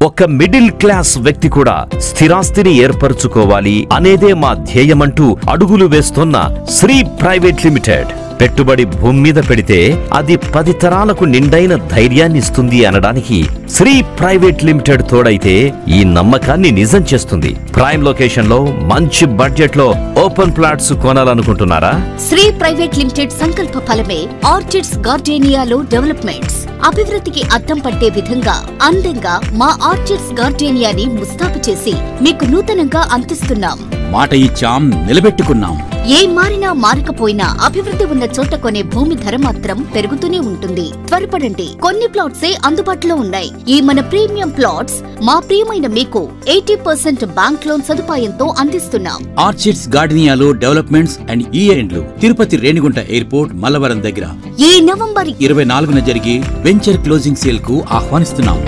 ఒక middle class వ్యక్తి కూడా స్థిరాస్తిని ఏర్పరచుకోవాలి అనేదే మా ధ్యేయమంటూ అడుగులు వేస్తున్న శ్రీ ప్రైవేట్ లిమిటెడ్. పెట్టుబడి భూమి మీద పెడితే అది 10 తరాలకు నిండైన ధైర్యాన్ని ఇస్తుంది అనడానికి శ్రీ ప్రైవేట్ లిమిటెడ్ తోడైతే ఈ నమ్మకాన్ని నిజం చేస్తుంది. ప్రైమ్ లొకేషన్ లో మంచి బడ్జెట్ లో ఓపెన్ ప్లాట్స్ కొనాలనుకుంటున్నారా? శ్రీ ప్రైవేట్ లిమిటెడ్ సంకల్ప ఫలమే ఆర్చిడ్స్ గార్డెనియాలో డెవలప్మెంట్స్. అభివృద్ధికి అద్దం పట్టే విధంగా అందంగా మా ఆర్చిడ్స్ గార్డెనియాని ముస్తాబు చేసి మీకు నూతనంగా అందిస్తున్నాం. మాట ఇచ్చాం, నిలబెట్టుకున్నాం. ఏ మారినా మారకపోయినా అభివృద్ధి ఉన్న చోట కొనే భూమి ధర మాత్రం పెరుగుతూనే ఉంటుంది. త్వరపడండి, కొన్ని ప్లాట్సే అందుబాటులో ఉన్నాయి. ఈ మన ప్రీమియం ప్లాట్స్ మా ప్రియమైన మీకు 80% బ్యాంక్ లోన్ సదుపాయంతో అందిస్తున్నాం. ఆర్చిడ్స్ గార్డెనియాలో డెవలప్మెంట్స్ అండ్ ఈఎండ్లు తిరుపతి రేణిగుంట ఎయిర్పోర్ట్ మల్లవరం దగ్గర ఈ నవంబర్ 24న జరిగే వెంచర్ క్లోజింగ్ సేల్ కు ఆహ్వానిస్తున్నాం.